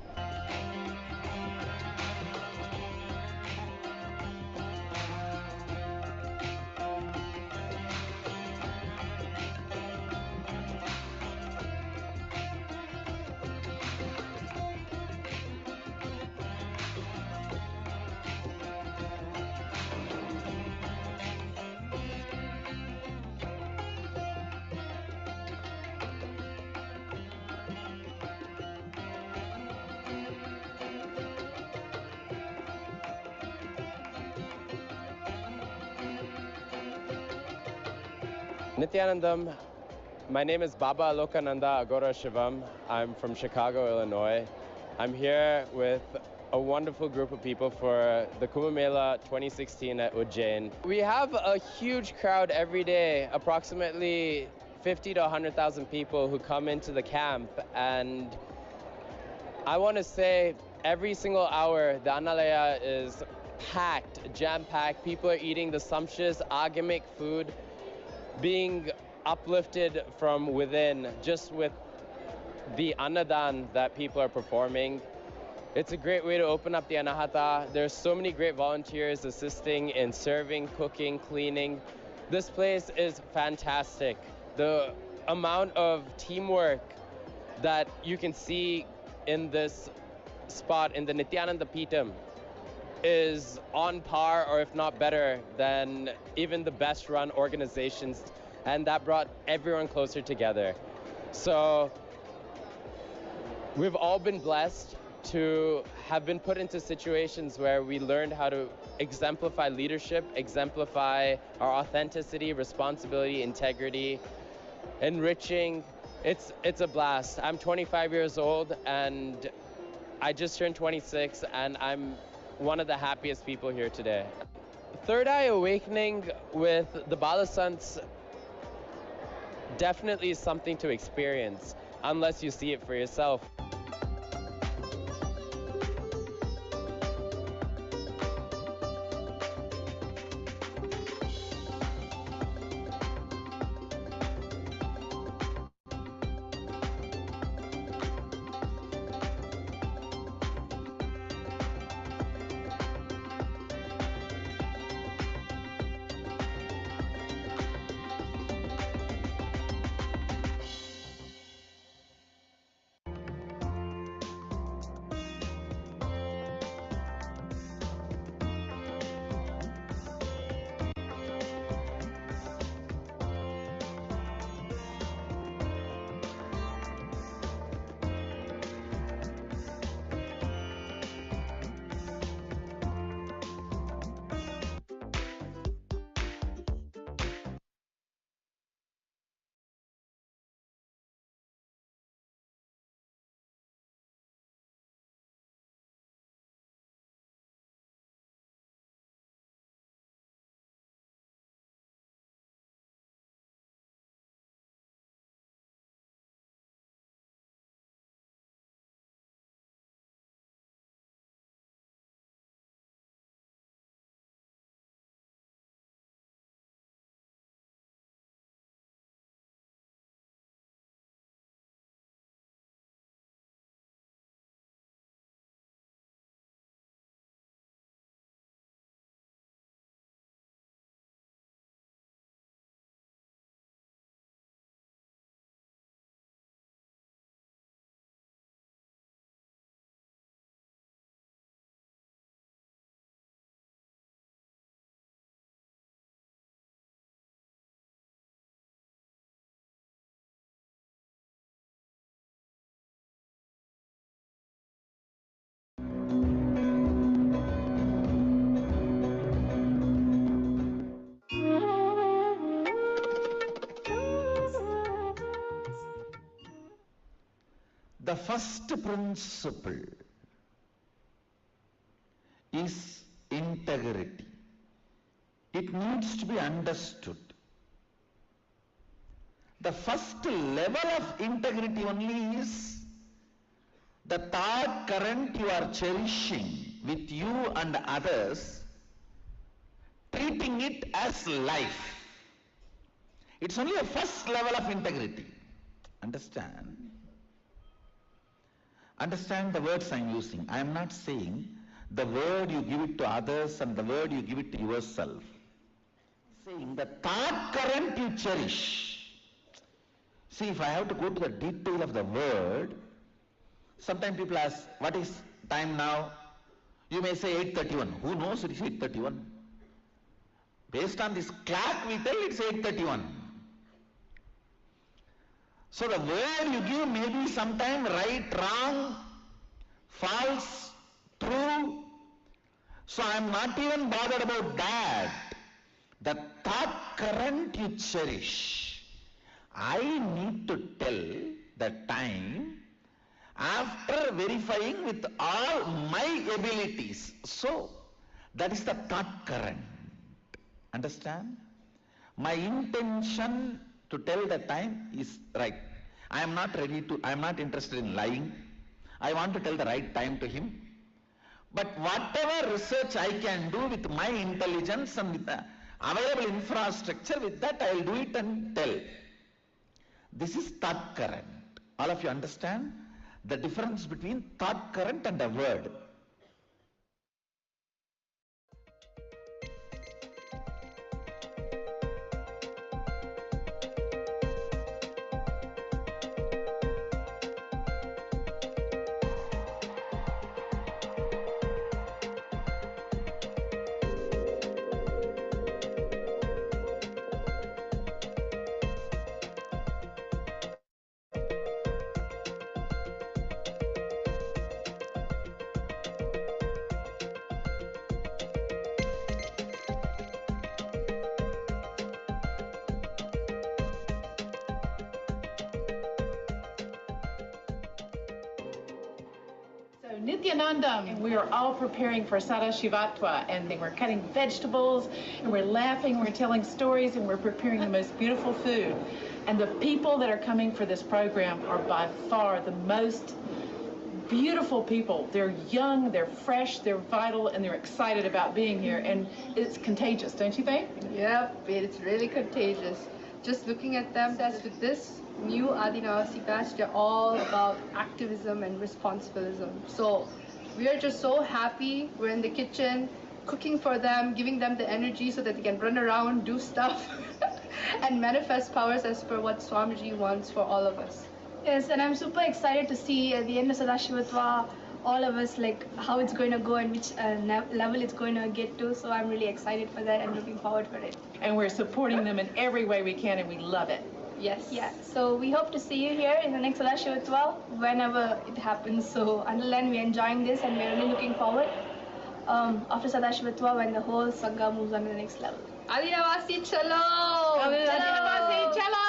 Speaker 14: Nithyanandam, my name is Baba Alokananda Agora Shivam. I'm from Chicago, Illinois. I'm here with a wonderful group of people for the Kumbh Mela 2016 at Ujjain. We have a huge crowd every day, approximately 50 to 100,000 people who come into the camp, and I want to say every single hour the Annalaya is packed, jam-packed. People are eating the sumptuous agamic food, being uplifted from within just with the annadan that people are performing. It's a great way to open up the anahata. There's so many great volunteers assisting in serving, cooking, cleaning. This place is fantastic. The amount of teamwork that you can see in this spot in the Nithyananda Peetham is on par, or if not better, than even the best run organizations, and that brought everyone closer together. So we've all been blessed to have been put into situations where we learned how to exemplify leadership, exemplify our authenticity, responsibility, integrity, enriching. It's a blast. I'm 25 years old and I just turned 26, and I'm one of the happiest people here today. Third Eye Awakening with the Balasants definitely is something to experience, unless you see it for yourself.
Speaker 15: The first principle is integrity. It needs to be understood. The first level of integrity only is the thought current you are cherishing with you and others, treating it as life. It's only a first level of integrity. Understand? Understand the words I'm using. I am not saying the word you give it to others and the word you give it to yourself. Saying the thought current you cherish. See, if I have to go to the detail of the word, sometimes people ask, what is time now? You may say 8:31. Who knows it is 8:31? Based on this clock we tell it's 8:31. So the word you give may be sometime right, wrong, false, true. So I am not even bothered about that. The thought current you cherish. I need to tell the time after verifying with all my abilities. So that is the thought current. Understand? My intention to tell the time is right. I am not interested in lying. I want to tell the right time to him. But whatever research I can do with my intelligence and with the available infrastructure, with that I will do it and tell. This is thought current. All of you understand the difference between thought current and a word.
Speaker 16: Nithyanandam, we are all preparing for Sadashivatva, and we're cutting vegetables, and we're laughing, we're telling stories, and we're preparing the most beautiful food. And the people that are coming for this program are by far the most beautiful people. They're young, they're fresh, they're vital, and they're excited about being here, and it's contagious, don't you think?
Speaker 17: Yep, it's really contagious. Just looking at them, that's with this new Adinavasi batch, they're all about activism and responsibilism. So we are just so happy. We're in the kitchen, cooking for them, giving them the energy so that they can run around, do stuff, and manifest powers as per what Swamiji wants for all of us.
Speaker 18: Yes, and I'm super excited to see at the end of Sadashivatva, all of us, like how it's going to go and which level it's going to get to. So I'm really excited for that and looking forward for it.
Speaker 16: And we're supporting them in every way we can, and we love it.
Speaker 18: Yes. Yeah. So we hope to see you here in the next Sadashivatva whenever it happens. So until then, we're enjoying this and we're really looking forward after Sadashivatva when the whole Sangha moves on to the next level.
Speaker 17: Adinavasi chalo!
Speaker 16: Adinavasi chalo!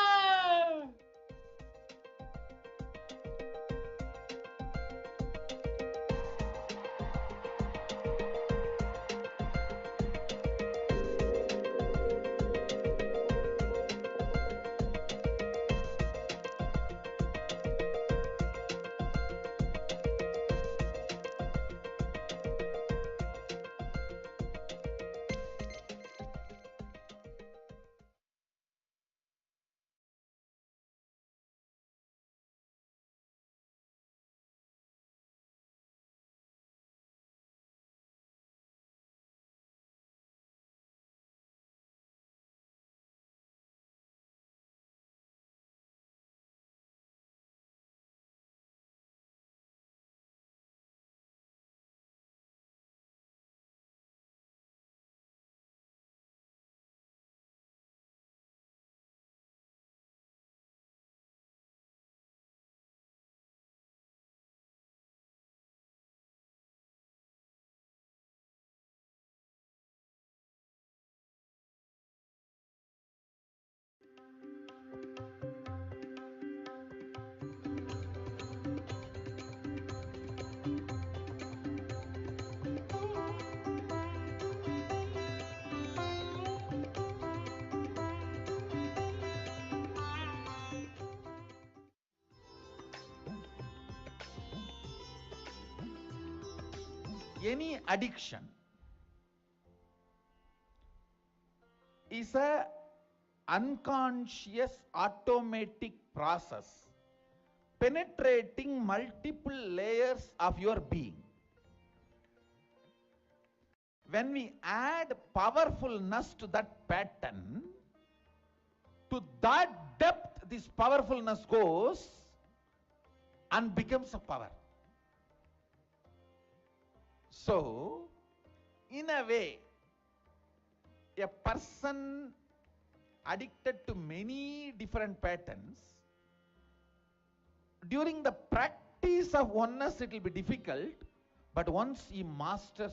Speaker 15: any addiction is a unconscious automatic process penetrating multiple layers of your being. When we add powerfulness to that pattern, to that depth this powerfulness goes and becomes a power. So, in a way, a person addicted to many different patterns, during the practice of oneness it will be difficult, but once he masters,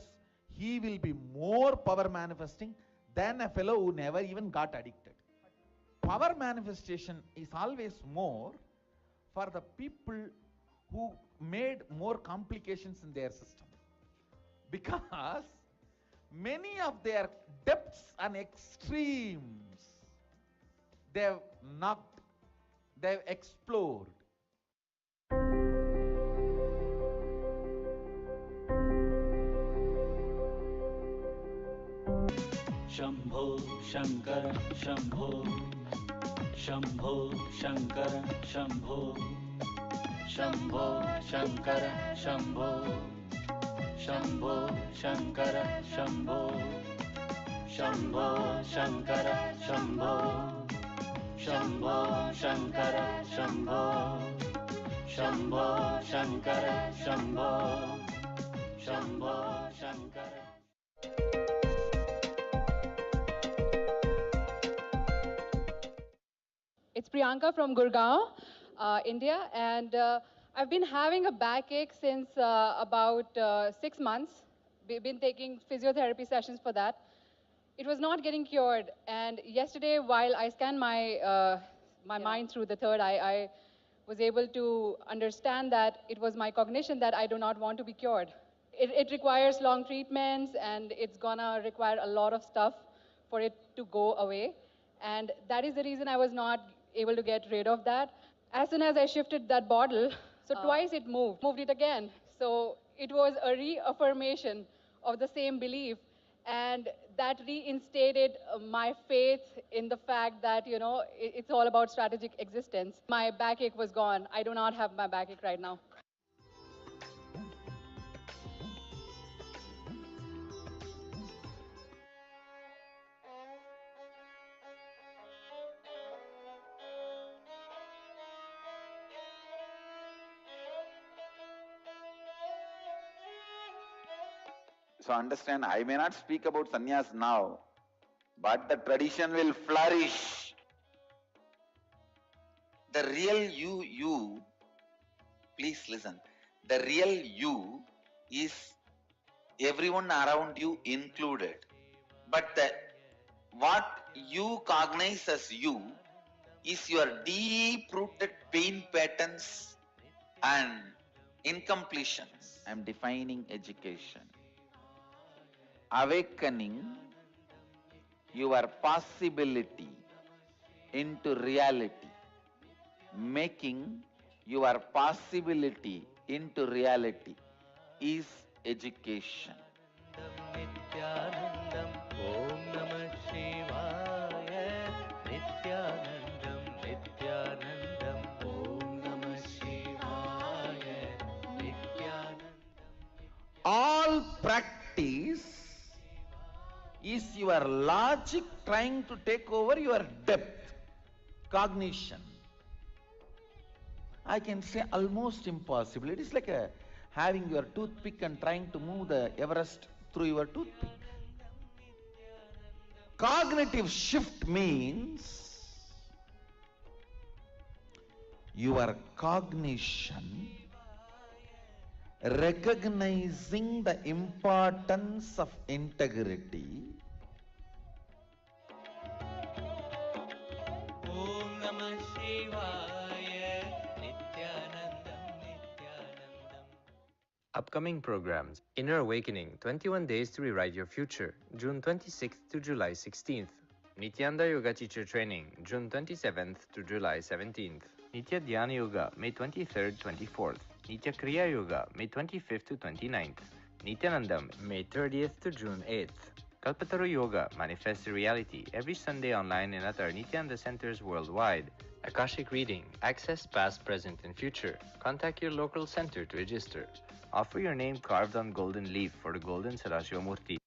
Speaker 15: he will be more power manifesting than a fellow who never even got addicted. Power manifestation is always more for the people who made more complications in their system, because many of their depths and extremes they have knocked, they have explored.
Speaker 19: Shambho Shankara Shambho Shambho Shankara Shambho Shambho Shankara Shambho Shambho Shankara Shambho Shambho Shankara Shambho Shambho Shankara Shambho Shambho Shankara Shambho Shambho Shankara.
Speaker 20: It's Priyanka from Gurgaon, India, and I've been having a backache since about 6 months. We've been taking physiotherapy sessions for that. It was not getting cured, and yesterday, while I scanned my mind through the third eye, I was able to understand that it was my cognition that I do not want to be cured. It requires long treatments, and it's gonna require a lot of stuff for it to go away. And that is the reason I was not able to get rid of that. As soon as I shifted that bottle, so twice it moved it again. So it was a reaffirmation of the same belief, and that reinstated my faith in the fact that, you know, it's all about strategic existence. My backache was gone. I do not have my backache right now.
Speaker 2: So understand, I may not speak about sannyas now, but the tradition will flourish. The real you, please listen, the real you is everyone around you included. But what you cognize as you is your deep-rooted pain patterns and incompletions. I am defining education. Awakening your possibility into reality, making your possibility into reality is education.
Speaker 19: Nithyanandam Om Namah Shivaya Nithyanandam Nithyanandam Om Namah Shivaya Nithyanandam.
Speaker 15: All practice is your logic trying to take over your depth, cognition. I can say almost impossible. It is like having your toothpick and trying to move the Everest through your toothpick. Cognitive shift means your cognition recognizing the importance of integrity,
Speaker 19: Om Namah Shivaya Nithyanandam Nithyanandam.
Speaker 21: Upcoming programs: Inner Awakening, 21 Days to Rewrite Your Future, June 26th to July 16th. Nityananda Yoga Teacher Training, June 27th to July 17th. Nitya Dhyana Yoga, May 23rd, 24th. Nitya Kriya Yoga, May 25th to 29th. Nithyanandam, May 30th to June 8th. Kalpataru Yoga manifests reality every Sunday online and at our Nityananda centers worldwide. Akashic reading, access past, present and future. Contact your local center to register. Offer your name carved on golden leaf for the golden Sadashivamurti.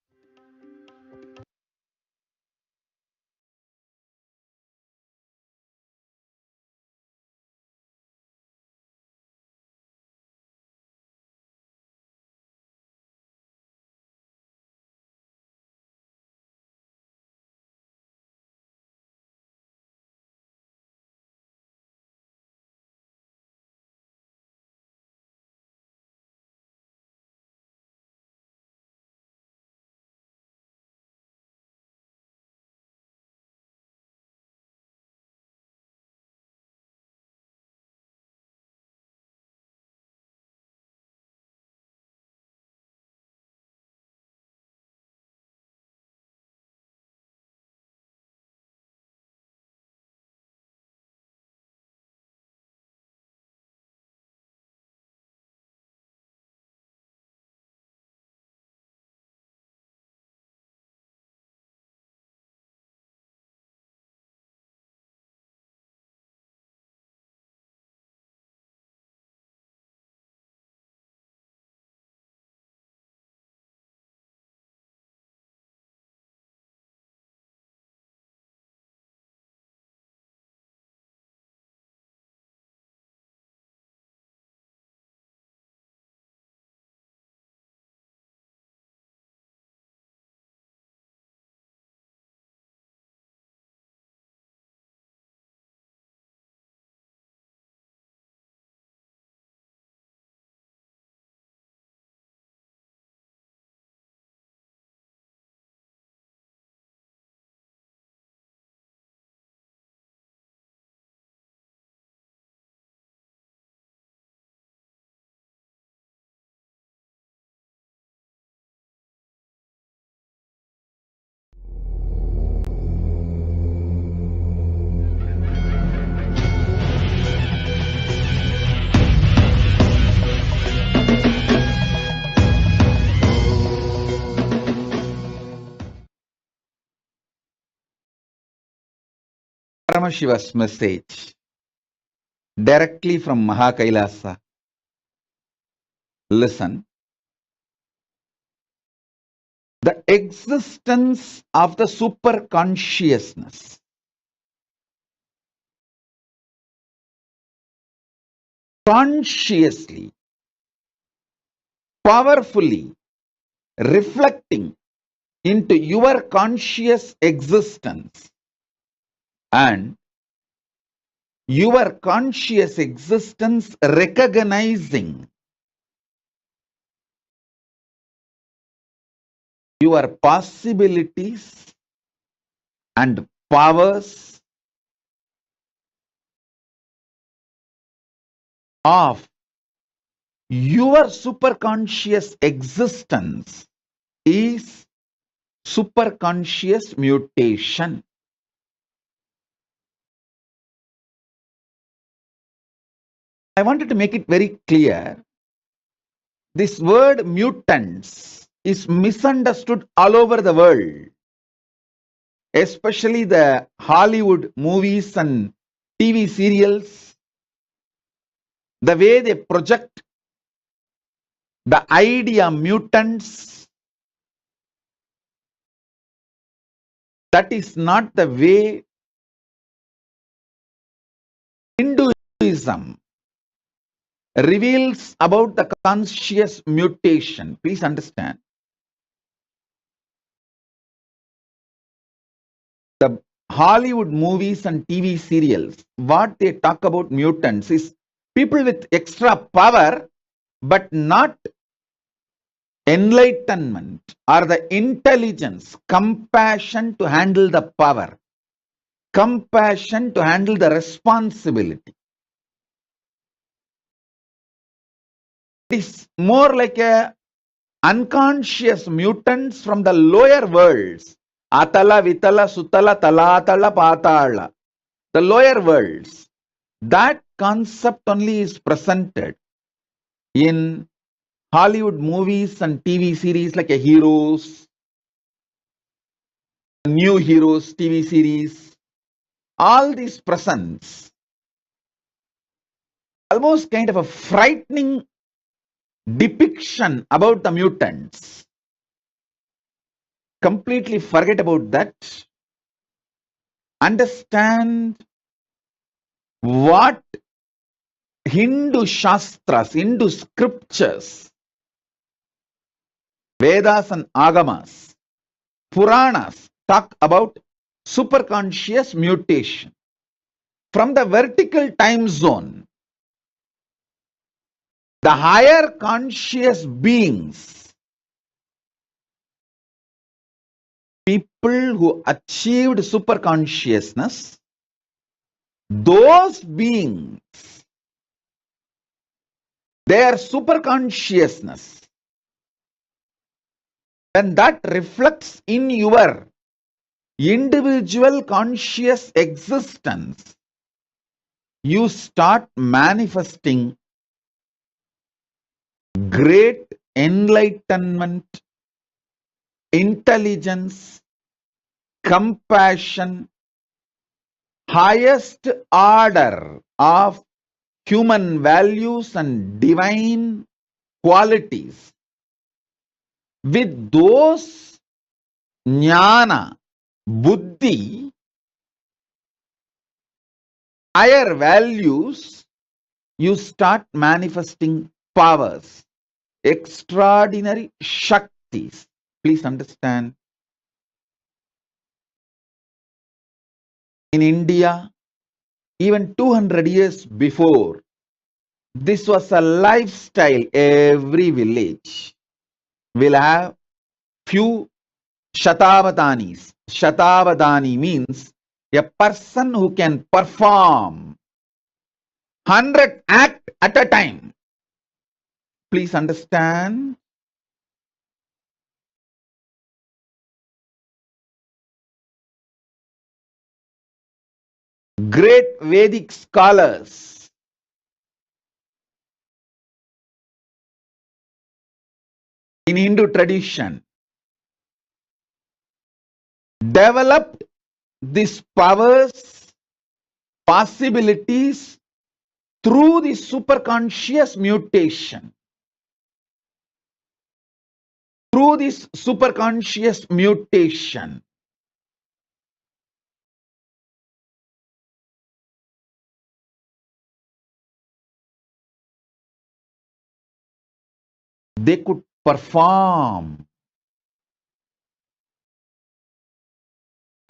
Speaker 15: Paramashiva's message directly from Kailasa. Listen. The existence of the super consciousness consciously, powerfully reflecting into your conscious existence and your conscious existence recognizing your possibilities and powers of your superconscious existence is superconscious mutation. I wanted to make it very clear. This word mutants is misunderstood all over the world, especially the Hollywood movies and TV serials. The way they project the idea mutants, that is not the way Hinduism reveals about the conscious mutation. Please understand. The Hollywood movies and TV serials, what they talk about mutants is people with extra power, but not enlightenment or the intelligence, compassion to handle the power, compassion to handle the responsibility. It is more like a unconscious mutants from the lower worlds. Atala, Vitala, Sutala, Talatala, Patala. The lower worlds. That concept only is presented in Hollywood movies and TV series like a Heroes, New Heroes TV series, all these presents almost kind of a frightening depiction about the mutants. Completely forget about that. Understand what Hindu Shastras, Hindu scriptures, Vedas and Agamas, Puranas talk about superconscious mutation. From the vertical time zone, the higher conscious beings, people who achieved superconsciousness, those beings, their superconsciousness, when that reflects in your individual conscious existence, you start manifesting great enlightenment, intelligence, compassion, highest order of human values and divine qualities. With those jnana, buddhi, higher values, you start manifesting powers, extraordinary shaktis. Please understand. In India, even 200 years before, this was a lifestyle. Every village will have few Shatabadanis. Shatabadani means a person who can perform 100 acts at a time. Please understand. Great Vedic scholars in Hindu tradition developed these powers, possibilities through the superconscious mutation. Through this superconscious mutation, they could perform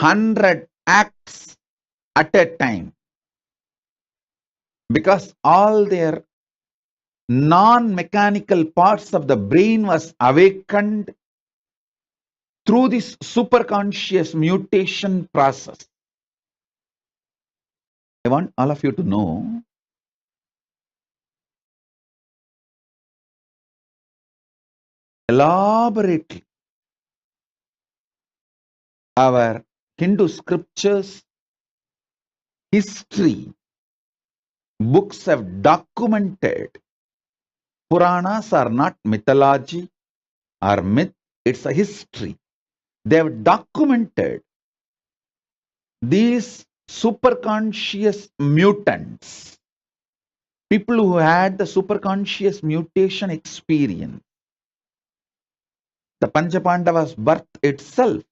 Speaker 15: 100 acts at a time because all their non-mechanical parts of the brain was awakened through this superconscious mutation process. I want all of you to know elaborately our Hindu scriptures, history, books have documented. Puranas are not mythology or myth, it's a history. They have documented these superconscious mutants, people who had the superconscious mutation experience. The Panchapandavas' birth itself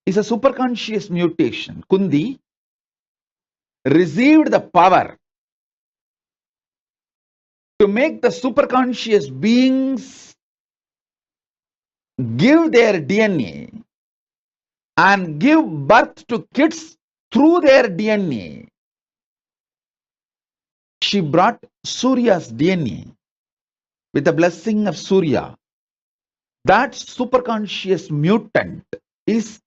Speaker 15: is a superconscious mutation. Kundi received the power to make the superconscious beings give their DNA and give birth to kids through their DNA. She brought Surya's DNA with the blessing of Surya. That superconscious mutant is